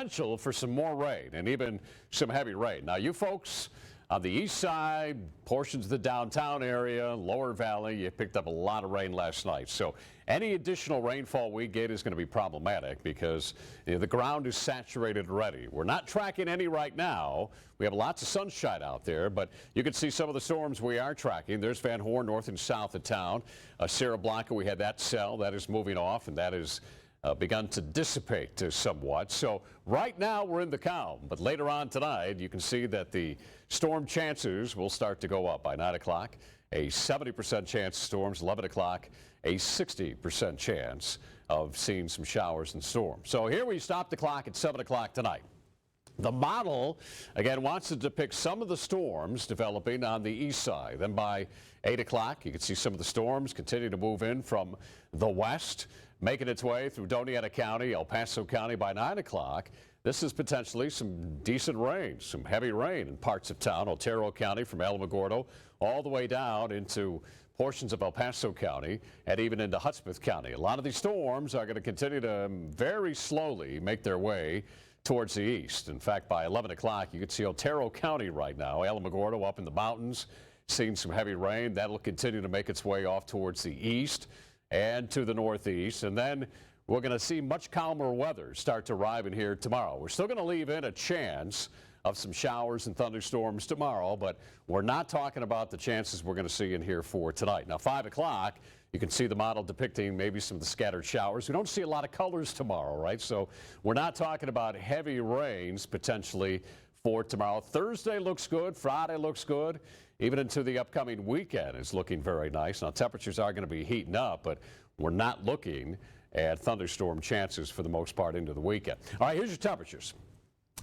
Potential for some more rain and even some heavy rain. Now, you folks on the east side, portions of the downtown area, lower valley, you picked up a lot of rain last night. So any additional rainfall we get is going to be problematic because the ground is saturated already. We're not tracking any right now. We have lots of sunshine out there, but you can see some of the storms we are tracking. There's Van Horn north and south of town. Sierra Blanca, we had that cell that is moving off, and that is begun to dissipate somewhat. So right now we're in the calm, but later on tonight you can see that the storm chances will start to go up. By 9 o'clock, a 70% chance of storms. 11 o'clock, a 60% chance of seeing some showers and storms. So here we stop the clock at 7 o'clock tonight. The model, again, wants to depict some of the storms developing on the east side. Then by 8 o'clock, you can see some of the storms continue to move in from the west, making its way through Doñana County, El Paso County. By 9 o'clock, this is potentially some decent rain, some heavy rain in parts of town. Otero County from Alamogordo all the way down into portions of El Paso County and even into Hudspeth County. A lot of these storms are going to continue to very slowly make their way towards the east. In fact, by 11 o'clock, you can see Otero County right now, Alamogordo up in the mountains, seeing some heavy rain. That'll continue to make its way off towards the east and to the northeast. And then we're going to see much calmer weather start to arrive in here tomorrow. We're still going to leave in a chance of some showers and thunderstorms tomorrow, but we're not talking about the chances we're going to see in here for tonight. Now, 5 o'clock, you can see the model depicting maybe some of the scattered showers. We don't see a lot of colors tomorrow, right? So we're not talking about heavy rains potentially for tomorrow. Thursday looks good. Friday looks good. Even into the upcoming weekend is looking very nice. Now, temperatures are going to be heating up, but we're not looking at thunderstorm chances for the most part into the weekend. All right, here's your temperatures.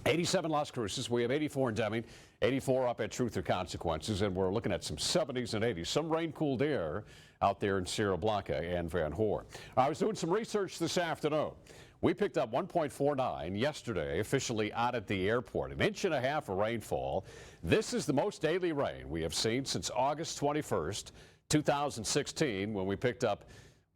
87 Las Cruces. We have 84 in Deming, 84 up at Truth or Consequences, and we're looking at some 70s and 80s. Some rain-cooled air out there in Sierra Blanca and Van Horn. I was doing some research this afternoon. We picked up 1.49 yesterday, officially out at the airport. 1.5 inches of rainfall. This is the most daily rain we have seen since August 21st, 2016, when we picked up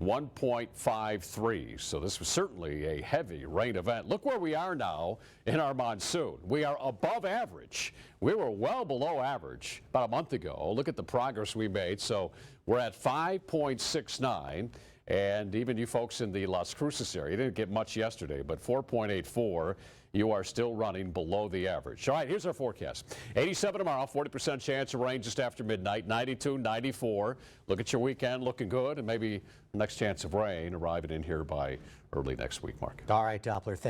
1.53. So this was certainly a heavy rain event. Look where we are now in our monsoon. We are above average. We were well below average about a month ago. Look at the progress we made. So we're at 5.69. And even you folks in the Las Cruces area, you didn't get much yesterday, but 4.84, you are still running below the average. All right, here's our forecast. 87 tomorrow, 40% chance of rain just after midnight, 92, 94. Look at your weekend looking good, and maybe next chance of rain arriving in here by early next week, Mark. All right, Doppler.